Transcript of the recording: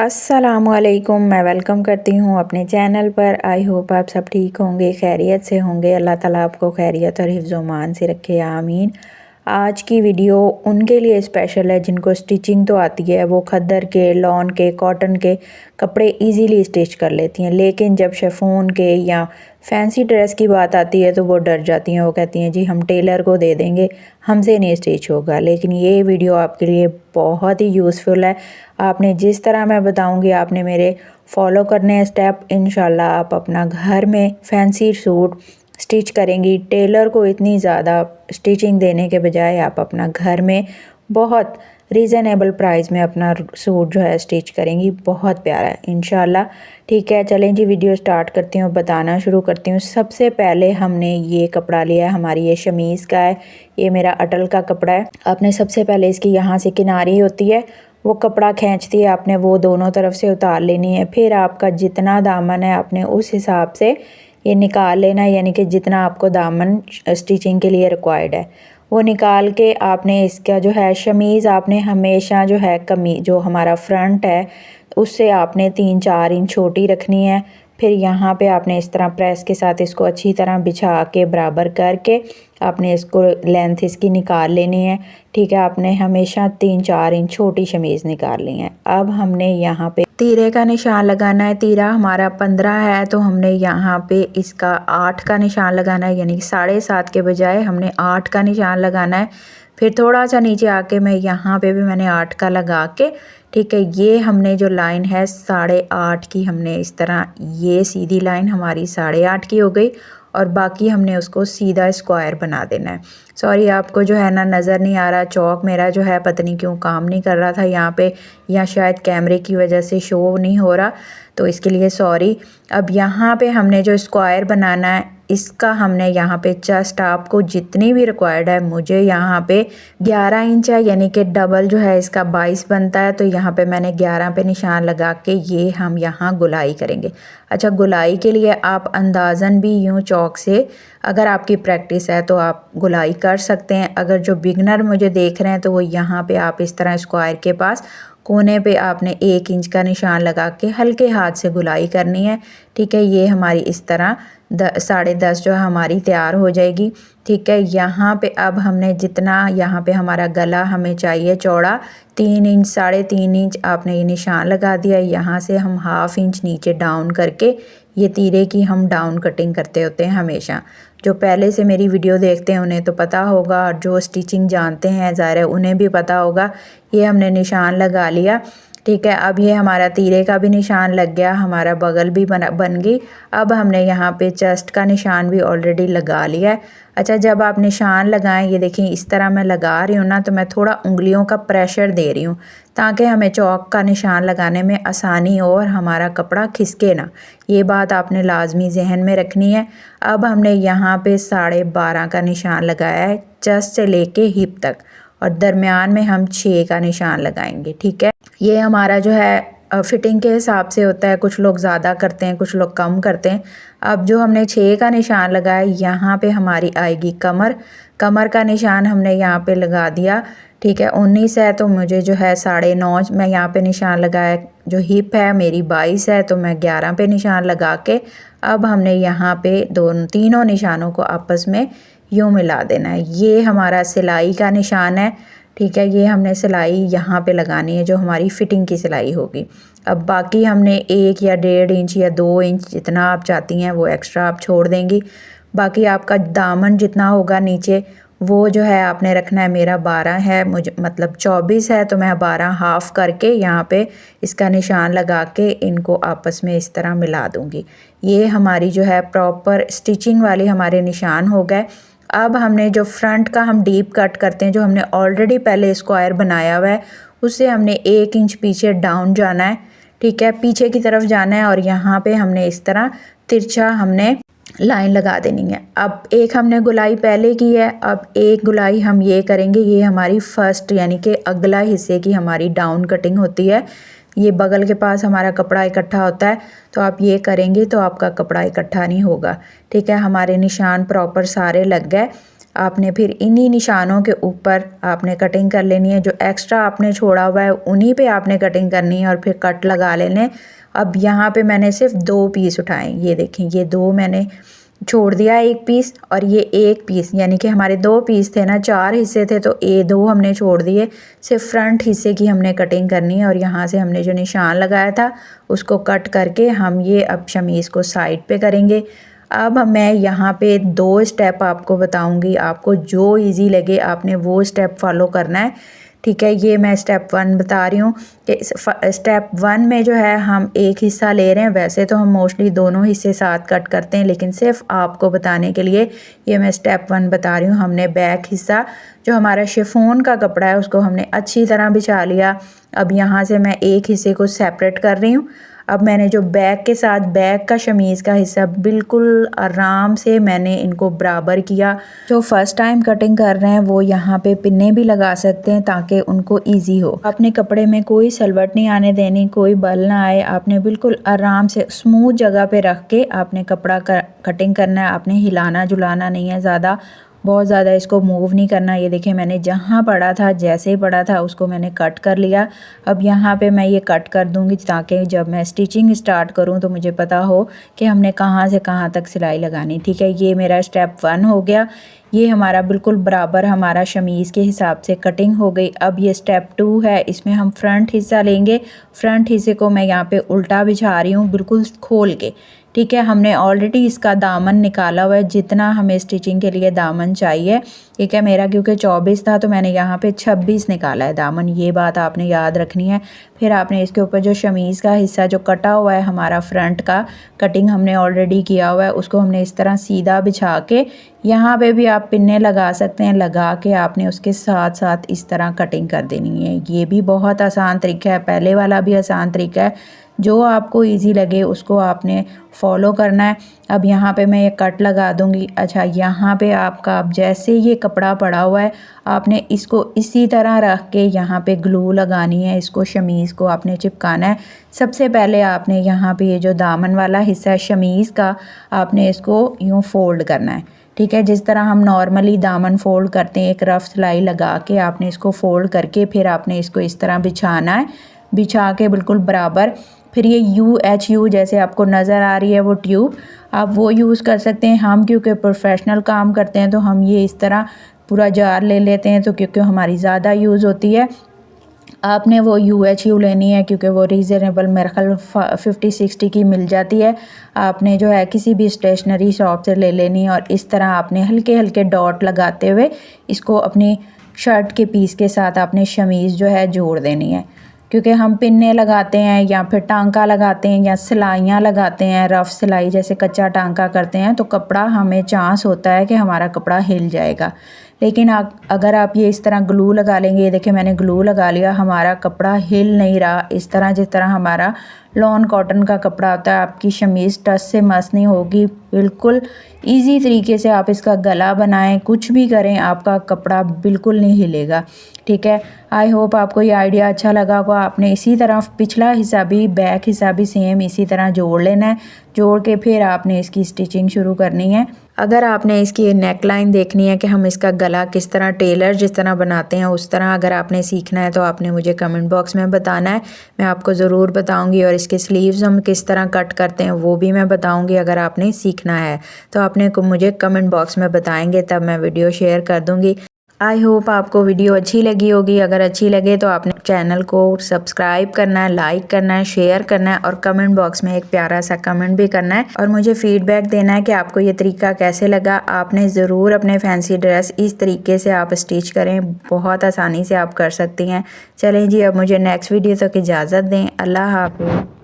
अस्सलामुअलैकुम। मैं वेलकम करती हूँ अपने चैनल पर। आई होप आप सब ठीक होंगे, खैरियत से होंगे। अल्लाह ताला आपको खैरियत और हिफ्ज़ व मान से रखे, आमीन। आज की वीडियो उनके लिए स्पेशल है जिनको स्टिचिंग तो आती है, वो खद्दर के, लॉन के, कॉटन के कपड़े इजीली स्टिच कर लेती हैं, लेकिन जब शिफॉन के या फैंसी ड्रेस की बात आती है तो वो डर जाती हैं। वो कहती हैं जी हम टेलर को दे देंगे, हमसे नहीं स्टिच होगा। लेकिन ये वीडियो आपके लिए बहुत ही यूज़फुल है। आपने जिस तरह मैं बताऊंगी आपने मेरे फॉलो करने हैं स्टेप, इंशाल्लाह आप अपना घर में फैंसी सूट स्टिच करेंगी। टेलर को इतनी ज़्यादा स्टिचिंग देने के बजाय आप अपना घर में बहुत रीज़नेबल प्राइस में अपना सूट जो है स्टिच करेंगी। बहुत प्यारा है इंशाल्लाह। ठीक है, चलें जी वीडियो स्टार्ट करती हूँ, बताना शुरू करती हूँ। सबसे पहले हमने ये कपड़ा लिया है, हमारी ये शमीज़ का है, ये मेरा अटल का कपड़ा है। आपने सबसे पहले इसकी यहाँ से किनारी होती है, वो कपड़ा खींचती है, आपने वो दोनों तरफ से उतार लेनी है। फिर आपका जितना दामन है आपने उस हिसाब से ये निकाल लेना है, यानी कि जितना आपको दामन स्टिचिंग के लिए रिक्वायर्ड है वो निकाल के आपने इसका जो है शमीज़ आपने हमेशा जो है कमीज जो हमारा फ्रंट है उससे आपने 3-4 इंच छोटी रखनी है। फिर यहाँ पे आपने इस तरह प्रेस के साथ इसको अच्छी तरह बिछा के बराबर करके आपने इसको लेंथ इसकी निकाल लेनी है। ठीक है, आपने हमेशा 3-4 इंच छोटी शमीज़ निकाल ली है। अब हमने यहाँ पे तीरे का निशान लगाना है। तीरा हमारा 15 है तो हमने यहाँ पे इसका 8 का निशान लगाना है, यानी कि 7.5 के बजाय हमने 8 का निशान लगाना है। फिर थोड़ा सा नीचे आके मैं यहाँ पे भी मैंने 8 का लगा के, ठीक है, ये हमने जो लाइन है 8.5 की, हमने इस तरह ये सीधी लाइन हमारी 8.5 की हो गई और बाकी हमने उसको सीधा स्क्वायर बना देना है। सॉरी आपको जो है ना नज़र नहीं आ रहा, चौक मेरा जो है पता नहीं क्यों काम नहीं कर रहा था यहाँ पे, या शायद कैमरे की वजह से शो नहीं हो रहा, तो इसके लिए सॉरी। अब यहाँ पे हमने जो स्क्वायर बनाना है इसका हमने यहाँ पे चेस्ट आपको जितनी भी रिक्वायर्ड है, मुझे यहाँ पे 11 इंच है, यानी कि डबल जो है इसका 22 बनता है, तो यहाँ पे मैंने 11 पे निशान लगा के ये हम यहाँ गुलाई करेंगे। अच्छा, गुलाई के लिए आप अंदाज़न भी यूँ चौक से, अगर आपकी प्रैक्टिस है तो आप गुलाई कर सकते हैं। अगर जो बिगनर मुझे देख रहे हैं तो वो यहाँ पे आप इस तरह स्क्वायर के पास कोने पे आपने 1 इंच का निशान लगा के हल्के हाथ से गुलाई करनी है। ठीक है, ये हमारी इस तरह 10.5 जो है हमारी तैयार हो जाएगी। ठीक है, यहाँ पे अब हमने जितना यहाँ पे हमारा गला हमें चाहिए चौड़ा 3 इंच, 3.5 इंच आपने ये निशान लगा दिया। यहाँ से हम 1/2 इंच नीचे डाउन करके, ये तीरे की हम डाउन कटिंग करते होते हैं हमेशा। जो पहले से मेरी वीडियो देखते हैं उन्हें तो पता होगा, और जो स्टिचिंग जानते हैं ज़ाहिर है उन्हें भी पता होगा। ये हमने निशान लगा लिया। ठीक है, अब ये हमारा तीरे का भी निशान लग गया, हमारा बगल भी बन गई। अब हमने यहाँ पे चेस्ट का निशान भी ऑलरेडी लगा लिया है। अच्छा, जब आप निशान लगाएं, ये देखें इस तरह मैं लगा रही हूँ ना, तो मैं थोड़ा उंगलियों का प्रेशर दे रही हूँ ताकि हमें चौक का निशान लगाने में आसानी हो और हमारा कपड़ा खिसके ना। ये बात आपने लाजमी जहन में रखनी है। अब हमने यहाँ पे 12.5 का निशान लगाया है चेस्ट से लेके हिप तक, और दरमियान में हम 6 का निशान लगाएंगे। ठीक है, ये हमारा जो है फिटिंग के हिसाब से होता है, कुछ लोग ज़्यादा करते हैं, कुछ लोग कम करते हैं। अब जो हमने 6 का निशान लगाया, यहाँ पे हमारी आएगी कमर। कमर का निशान हमने यहाँ पे लगा दिया। ठीक है, 19 है तो मुझे जो है 9.5 मैं यहाँ पे निशान लगाया। जो हिप है मेरी 22 है तो मैं 11 पे निशान लगा के अब हमने यहाँ पे तीनों निशानों को आपस में यूँ मिला देना है। ये हमारा सिलाई का निशान है। ठीक है, ये हमने सिलाई यहाँ पे लगानी है जो हमारी फिटिंग की सिलाई होगी। अब बाकी हमने 1 या 1.5 इंच या 2 इंच जितना आप चाहती हैं वो एक्स्ट्रा आप छोड़ देंगी। बाकी आपका दामन जितना होगा नीचे वो जो है आपने रखना है। मेरा 12 है, मुझे मतलब 24 है तो मैं 12 हाफ करके यहाँ पे इसका निशान लगा के इनको आपस में इस तरह मिला दूँगी। ये हमारी जो है प्रॉपर स्टिचिंग वाली हमारे निशान हो गए। अब हमने जो फ्रंट का हम डीप कट करते हैं, जो हमने ऑलरेडी पहले स्क्वायर बनाया हुआ है, उससे हमने 1 इंच पीछे डाउन जाना है। ठीक है, पीछे की तरफ जाना है और यहाँ पे हमने इस तरह तिरछा हमने लाइन लगा देनी है। अब एक हमने गुलाई पहले की है, अब एक गुलाई हम ये करेंगे। ये हमारी फर्स्ट यानी कि अगला हिस्से की हमारी डाउन कटिंग होती है। ये बगल के पास हमारा कपड़ा इकट्ठा होता है, तो आप ये करेंगे तो आपका कपड़ा इकट्ठा नहीं होगा। ठीक है, हमारे निशान प्रॉपर सारे लग गए। आपने फिर इन्हीं निशानों के ऊपर आपने कटिंग कर लेनी है। जो एक्स्ट्रा आपने छोड़ा हुआ है उन्हीं पे आपने कटिंग करनी है और फिर कट लगा लेने। अब यहाँ पे मैंने सिर्फ 2 पीस उठाए, ये देखें, ये 2 मैंने छोड़ दिया, 1 पीस और ये 1 पीस, यानी कि हमारे 2 पीस थे ना, 4 हिस्से थे तो 2 हमने छोड़ दिए। सिर्फ फ्रंट हिस्से की हमने कटिंग करनी है और यहाँ से हमने जो निशान लगाया था उसको कट करके हम ये अब शमीज़ को साइड पे करेंगे। अब मैं यहाँ पे 2 स्टेप आपको बताऊँगी, आपको जो ईज़ी लगे आपने वो स्टेप फॉलो करना है, ठीक है। ये मैं स्टेप 1 बता रही हूँ कि स्टेप 1 में जो है हम एक हिस्सा ले रहे हैं। वैसे तो हम मोस्टली दोनों हिस्से साथ कट करते हैं, लेकिन सिर्फ आपको बताने के लिए ये मैं स्टेप 1 बता रही हूँ। हमने बैक हिस्सा जो हमारा शिफॉन का कपड़ा है उसको हमने अच्छी तरह बिछा लिया। अब यहाँ से मैं एक हिस्से को सेपरेट कर रही हूँ। अब मैंने जो बैक के साथ बैक का शमीज़ का हिस्सा बिल्कुल आराम से मैंने इनको बराबर किया। जो फर्स्ट टाइम कटिंग कर रहे हैं वो यहाँ पे पिन्ने भी लगा सकते हैं ताकि उनको इजी हो। अपने कपड़े में कोई सलवट नहीं आने देनी, कोई बल ना आए। आपने बिल्कुल आराम से स्मूथ जगह पे रख के आपने कपड़ा कटिंग करना है। आपने हिलाना जुलाना नहीं है, ज़्यादा बहुत ज़्यादा इसको मूव नहीं करना। ये देखिए मैंने जहाँ पड़ा था, जैसे ही पड़ा था उसको मैंने कट कर लिया। अब यहाँ पे मैं ये कट कर दूँगी ताकि जब मैं स्टिचिंग स्टार्ट करूँ तो मुझे पता हो कि हमने कहाँ से कहाँ तक सिलाई लगानी, ठीक है। ये मेरा स्टेप 1 हो गया। ये हमारा बिल्कुल बराबर हमारा शमीज़ के हिसाब से कटिंग हो गई। अब ये स्टेप 2 है, इसमें हम फ्रंट हिस्सा लेंगे। फ्रंट हिस्से को मैं यहाँ पे उल्टा बिछा रही हूँ, बिल्कुल खोल के, ठीक है। हमने ऑलरेडी इसका दामन निकाला हुआ है, जितना हमें स्टिचिंग के लिए दामन चाहिए, ठीक है। मेरा क्योंकि 24 था तो मैंने यहाँ पे 26 निकाला है दामन, ये बात आपने याद रखनी है। फिर आपने इसके ऊपर जो शमीज़ का हिस्सा जो कटा हुआ है हमारा फ्रंट का, कटिंग हमने ऑलरेडी किया हुआ है, उसको हमने इस तरह सीधा बिछा के यहाँ पे भी आप पिन्ने लगा सकते हैं, लगा के आपने उसके साथ साथ इस तरह कटिंग कर देनी है। ये भी बहुत आसान तरीका है, पहले वाला भी आसान तरीका है। जो आपको इजी लगे उसको आपने फॉलो करना है। अब यहाँ पे मैं ये कट लगा दूँगी। अच्छा, यहाँ पे आपका अब जैसे ये कपड़ा पड़ा हुआ है आपने इसको इसी तरह रख के यहाँ पे ग्लू लगानी है। इसको शमीज़ को आपने चिपकाना है। सबसे पहले आपने यहाँ पे ये जो दामन वाला हिस्सा है शमीज़ का, आपने इसको यूँ फोल्ड करना है, ठीक है। जिस तरह हम नॉर्मली दामन फोल्ड करते हैं, एक रफ़ सिलाई लगा के आपने इसको फोल्ड करके फिर आपने इसको इस तरह बिछाना है, बिछा के बिल्कुल बराबर। फिर ये UHU जैसे आपको नज़र आ रही है वो ट्यूब, आप वो यूज़ कर सकते हैं। हम क्योंकि प्रोफेशनल काम करते हैं तो हम ये इस तरह पूरा जार ले लेते हैं, तो क्योंकि हमारी ज़्यादा यूज़ होती है। आपने वो UHU लेनी है क्योंकि वो रीज़नेबल मेरे ख्याल 50-60 की मिल जाती है। आपने जो है किसी भी स्टेशनरी शॉप से ले लेनी है और इस तरह आपने हल्के हल्के डॉट लगाते हुए इसको अपनी शर्ट के पीस के साथ आपने शमीज़ जो है जोड़ देनी है। क्योंकि हम पिन्ने लगाते हैं या फिर टांका लगाते हैं या सिलाइयाँ लगाते हैं, रफ़ सिलाई जैसे कच्चा टांका करते हैं, तो कपड़ा हमें चांस होता है कि हमारा कपड़ा हिल जाएगा। लेकिन अगर आप ये इस तरह ग्लू लगा लेंगे, ये देखिए मैंने ग्लू लगा लिया, हमारा कपड़ा हिल नहीं रहा। इस तरह जिस तरह हमारा लॉन कॉटन का कपड़ा होता है, आपकी शमीज़ टस से मस नहीं होगी। बिल्कुल इजी तरीके से आप इसका गला बनाएं, कुछ भी करें, आपका कपड़ा बिल्कुल नहीं हिलेगा, ठीक है। आई होप आपको ये आइडिया अच्छा लगा होगा। आपने इसी तरह पिछला हिस्सा भी, बैक हिस्सा भी सेम इसी तरह जोड़ लेना है। जोड़ के फिर आपने इसकी स्टिचिंग शुरू करनी है। अगर आपने इसकी नेक लाइन देखनी है कि हम इसका गला किस तरह टेलर जिस तरह बनाते हैं उस तरह अगर आपने सीखना है तो आपने मुझे कमेंट बॉक्स में बताना है, मैं आपको ज़रूर बताऊंगी। और इसके स्लीव्स हम किस तरह कट करते हैं वो भी मैं बताऊंगी। अगर आपने सीखना है तो आपने मुझे कमेंट बॉक्स में बताएंगे, तब मैं वीडियो शेयर कर दूँगी। आई होप आपको वीडियो अच्छी लगी होगी। अगर अच्छी लगे तो आपने चैनल को सब्सक्राइब करना है, लाइक करना है, शेयर करना है और कमेंट बॉक्स में एक प्यारा सा कमेंट भी करना है और मुझे फीडबैक देना है कि आपको ये तरीका कैसे लगा। आपने ज़रूर अपने फैंसी ड्रेस इस तरीके से आप स्टिच करें, बहुत आसानी से आप कर सकती हैं। चलें जी, अब मुझे नेक्स्ट वीडियो तक इजाज़त दें। अल्लाह हाफ़िज़।